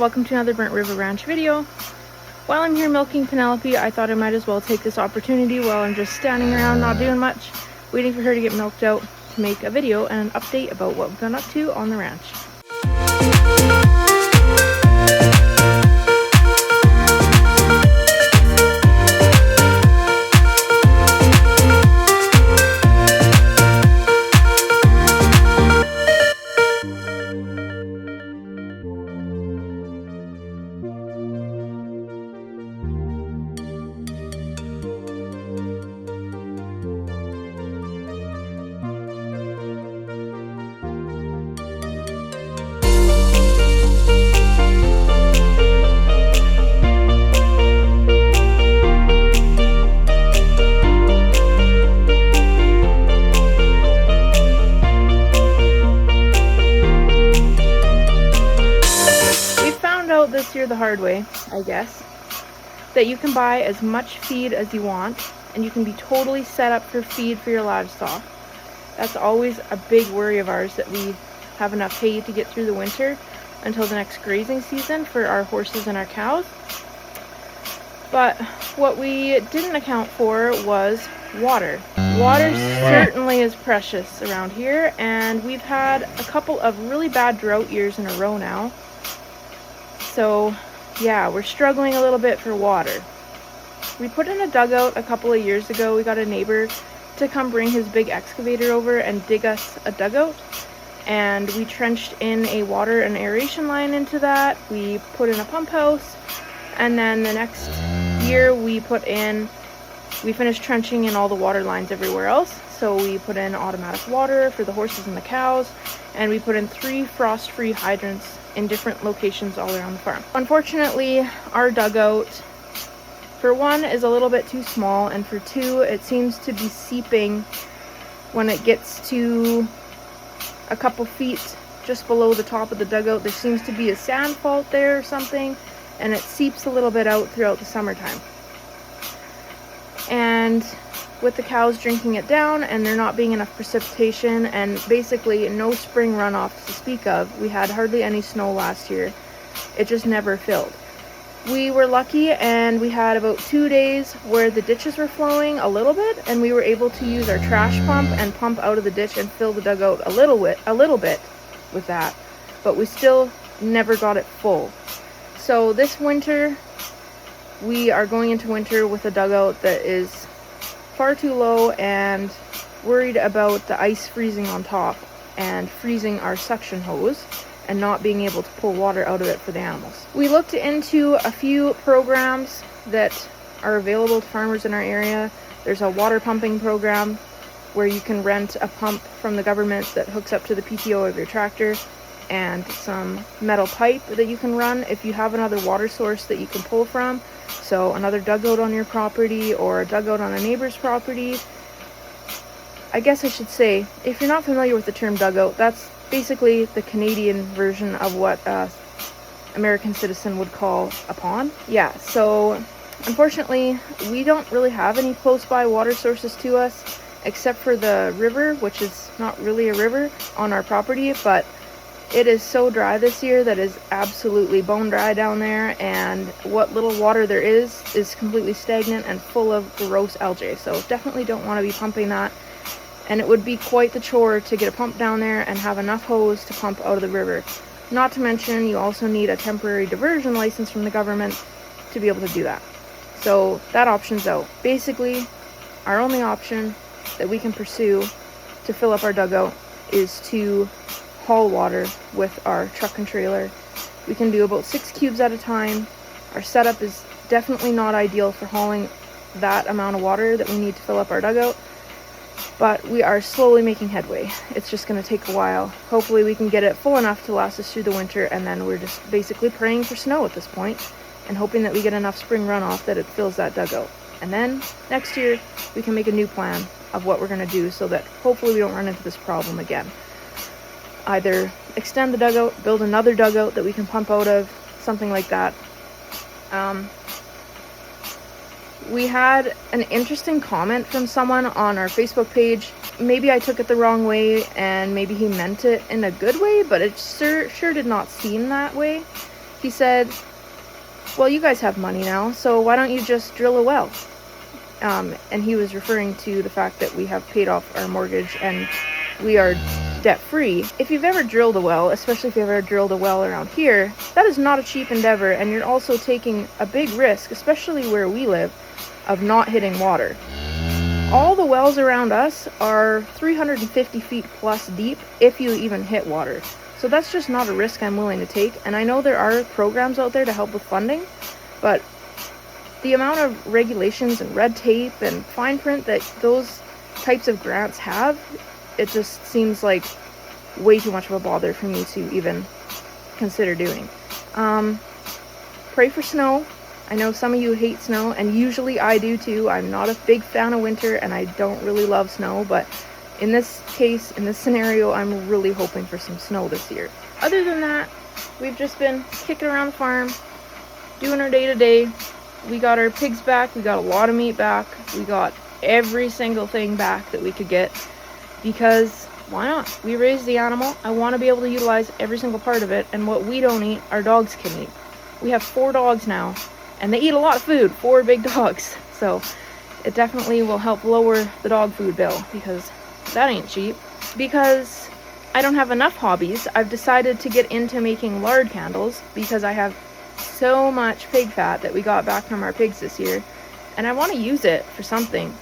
welcome to another Burnt River Ranch video. While I'm here milking Penelope, I thought I might as well take this opportunity while I'm just standing around not doing much, waiting for her to get milked out, to make a video and an update about what we've been up to on the ranch. This year the hard way, I guess, that you can buy as much feed as you want and you can be totally set up for feed for your livestock. That's always a big worry of ours, that we have enough hay to get through the winter until the next grazing season for our horses and our cows. But what we didn't account for was water. Water certainly is precious around here, and we've had a couple of really bad drought years in a row now. So yeah, we're struggling a little bit for water. We put in a dugout a couple of years ago. We got a neighbor to come bring his big excavator over and dig us a dugout. And we trenched in a water and aeration line into that. We put in a pump house. And then the next year we finished trenching in all the water lines everywhere else. So we put in automatic water for the horses and the cows. And we put in 3 frost-free hydrants in different locations all around the farm. Unfortunately, our dugout, for one, is a little bit too small, and for two, it seems to be seeping when it gets to a couple feet just below the top of the dugout. There seems to be a sand fault there or something, and it seeps a little bit out throughout the summertime. And with the cows drinking it down and there not being enough precipitation and basically no spring runoff to speak of, we had hardly any snow last year. It just never filled. We were lucky and we had about 2 days where the ditches were flowing a little bit, and we were able to use our trash pump and pump out of the ditch and fill the dugout a little bit with that, but we still never got it full. So this winter we are going into winter with a dugout that is far too low, and worried about the ice freezing on top and freezing our suction hose and not being able to pull water out of it for the animals. We looked into a few programs that are available to farmers in our area. There's a water pumping program where you can rent a pump from the government that hooks up to the PTO of your tractor, and some metal pipe that you can run if you have another water source that you can pull from. So another dugout on your property or a dugout on a neighbor's property. I guess I should say, if you're not familiar with the term dugout, that's basically the Canadian version of what an American citizen would call a pond. Yeah, so unfortunately, we don't really have any close by water sources to us, except for the river, which is not really a river on our property, but it is so dry this year that is absolutely bone dry down there, and what little water there is completely stagnant and full of gross algae. So definitely don't want to be pumping that, and it would be quite the chore to get a pump down there and have enough hose to pump out of the river. Not to mention, you also need a temporary diversion license from the government to be able to do that. So that option's out. Basically, our only option that we can pursue to fill up our dugout is to haul water with our truck and trailer. We can do about 6 cubes at a time. Our setup is definitely not ideal for hauling that amount of water that we need to fill up our dugout, but we are slowly making headway. It's just going to take a while. Hopefully we can get it full enough to last us through the winter, and then we're just basically praying for snow at this point and hoping that we get enough spring runoff that it fills that dugout. And then next year we can make a new plan of what we're going to do so that hopefully we don't run into this problem again. Either extend the dugout, build another dugout that we can pump out of, something like that. We had an interesting comment from someone on our Facebook page. Maybe I took it the wrong way, and maybe he meant it in a good way, but it sure did not seem that way. He said, well, you guys have money now, so why don't you just drill a well? And he was referring to the fact that we have paid off our mortgage and we are debt-free. If you've ever drilled a well, especially if you've ever drilled a well around here, that is not a cheap endeavor, and you're also taking a big risk, especially where we live, of not hitting water. All the wells around us are 350 feet plus deep if you even hit water. So that's just not a risk I'm willing to take. And I know there are programs out there to help with funding, but the amount of regulations and red tape and fine print that those types of grants have, it just seems like way too much of a bother for me to even consider doing. Pray for snow. I know some of you hate snow, and usually I do too. I'm not a big fan of winter, and I don't really love snow, but in this case, in this scenario, I'm really hoping for some snow this year. Other than that, we've just been kicking around the farm, doing our day-to-day. We got our pigs back, we got a lot of meat back, we got every single thing back that we could get, because why not? We raised the animal. I want to be able to utilize every single part of it, and what we don't eat, our dogs can eat. We have 4 dogs now, and they eat a lot of food, 4 big dogs, so it definitely will help lower the dog food bill, because that ain't cheap. Because I don't have enough hobbies, I've decided to get into making lard candles, because I have so much pig fat that we got back from our pigs this year, and I want to use it for something.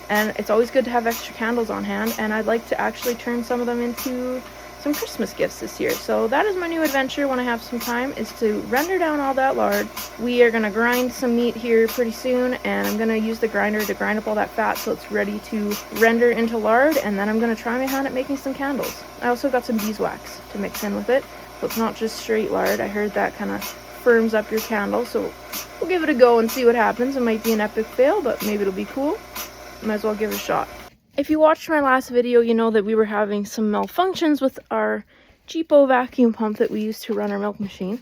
And it's always good to have extra candles on hand, and I'd like to actually turn some of them into some Christmas gifts this year. So that is my new adventure when I have some time, is to render down all that lard. We are going to grind some meat here pretty soon, and I'm going to use the grinder to grind up all that fat so it's ready to render into lard, and then I'm going to try my hand at making some candles. I also got some beeswax to mix in with it, so it's not just straight lard. I heard that kind of firms up your candle, so we'll give it a go and see what happens. It might be an epic fail, but maybe it'll be cool. Might as well give it a shot. If you watched my last video, you know that we were having some malfunctions with our cheapo vacuum pump that we use to run our milk machine.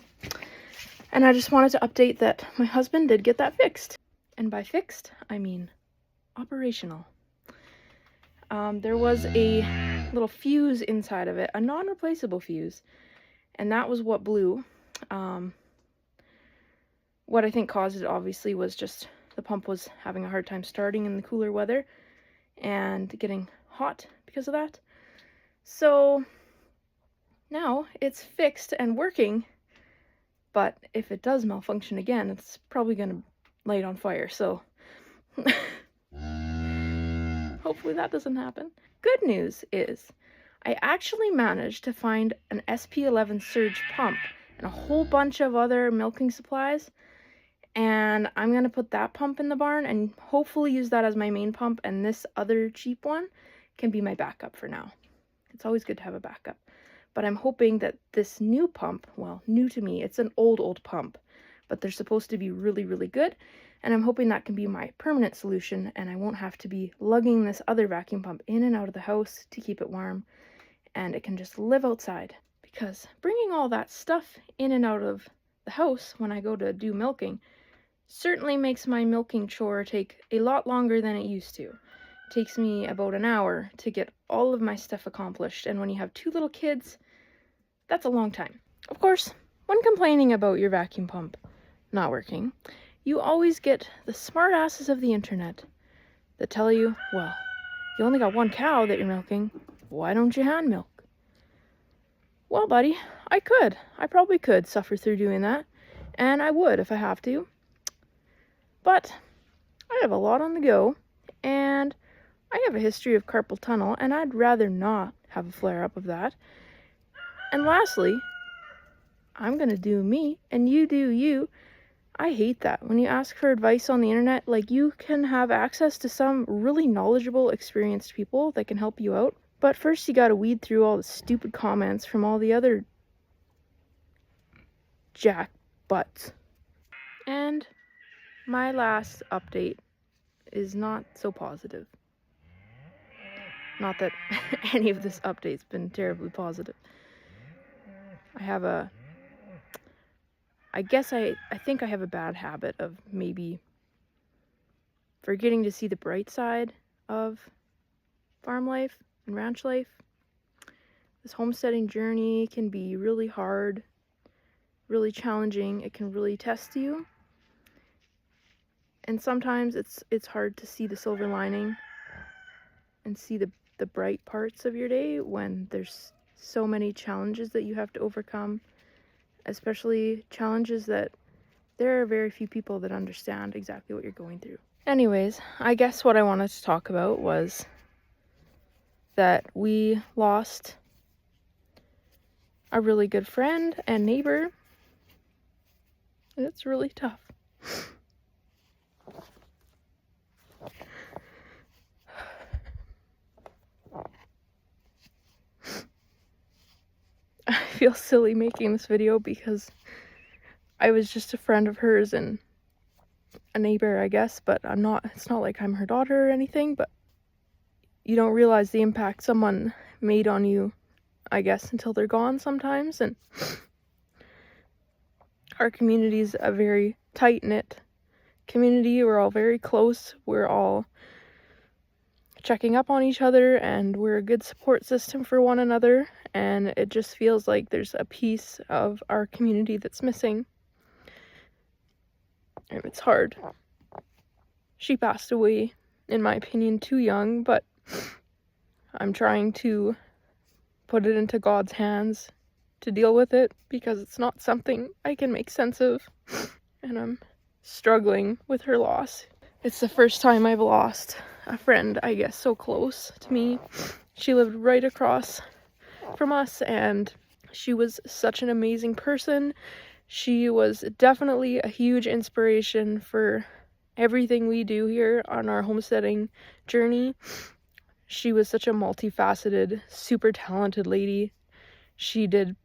And I just wanted to update that my husband did get that fixed. And by fixed, I mean operational. There was a little fuse inside of it, a non-replaceable fuse, and that was what blew. What I think caused it, obviously, was just the pump was having a hard time starting in the cooler weather and getting hot because of that. So now it's fixed and working, but if it does malfunction again, it's probably going to light on fire. So hopefully that doesn't happen. Good news is I actually managed to find an SP11 surge pump and a whole bunch of other milking supplies. And I'm going to put that pump in the barn and hopefully use that as my main pump, and this other cheap one can be my backup for now. It's always good to have a backup. But I'm hoping that this new pump, well, new to me, it's an old pump, but they're supposed to be really, really good. And I'm hoping that can be my permanent solution, and I won't have to be lugging this other vacuum pump in and out of the house to keep it warm, and it can just live outside. Because bringing all that stuff in and out of the house when I go to do milking certainly makes my milking chore take a lot longer than it used to. It takes me about an hour to get all of my stuff accomplished, and when you have 2 little kids, that's a long time. Of course, when complaining about your vacuum pump not working, you always get the smart asses of the internet that tell you, well, you only got 1 cow that you're milking, why don't you hand milk? Well, buddy, I probably could suffer through doing that, and I would if I have to. But I have a lot on the go, and I have a history of carpal tunnel, and I'd rather not have a flare-up of that. And lastly, I'm going to do me, and you do you. I hate that. When you ask for advice on the internet, like, you can have access to some really knowledgeable, experienced people that can help you out. But first you gotta weed through all the stupid comments from all the other jackbutts. And my last update is not so positive. Not that any of this update's been terribly positive. I think I have a bad habit of maybe forgetting to see the bright side of farm life and ranch life. This homesteading journey can be really hard, really challenging. It can really test you. And sometimes it's hard to see the silver lining and see the bright parts of your day when there's so many challenges that you have to overcome, especially challenges that there are very few people that understand exactly what you're going through. Anyways, I guess what I wanted to talk about was that we lost a really good friend and neighbor. It's really tough. I feel silly making this video because I was just a friend of hers and a neighbor, I guess, but it's not like I'm her daughter or anything, but you don't realize the impact someone made on you, I guess, until they're gone sometimes. And our community's a very tight-knit community. We're all very close. We're all checking up on each other, and we're a good support system for one another, and it just feels like there's a piece of our community that's missing. And it's hard. She passed away, in my opinion, too young, but I'm trying to put it into God's hands to deal with it, because it's not something I can make sense of, and I'm struggling with her loss. It's the first time I've lost a friend, I guess, so close to me. She lived right across from us, and she was such an amazing person. She was definitely a huge inspiration for everything we do here on our homesteading journey. She was such a multifaceted, super talented lady. She did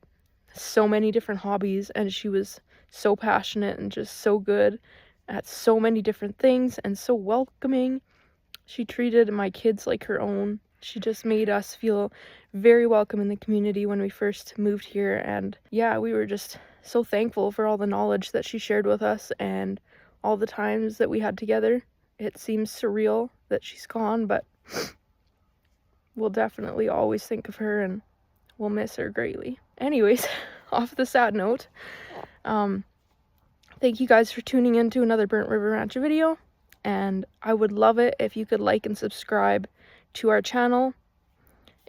so many different hobbies, and she was so passionate and just so good at so many different things and so welcoming. She treated my kids like her own. She just made us feel very welcome in the community when we first moved here, and yeah, we were just so thankful for all the knowledge that she shared with us and all the times that we had together. It seems surreal that she's gone, but we'll definitely always think of her, and we'll miss her greatly. Anyways, off the sad note, thank you guys for tuning in to another Burnt River Ranch video, and I would love it if you could like and subscribe to our channel.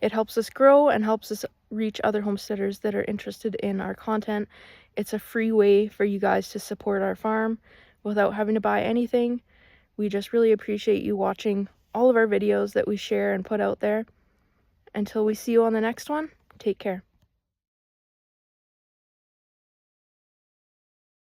It helps us grow and helps us reach other homesteaders that are interested in our content. It's a free way for you guys to support our farm without having to buy anything. We just really appreciate you watching all of our videos that we share and put out there. Until we see you on the next one, take care.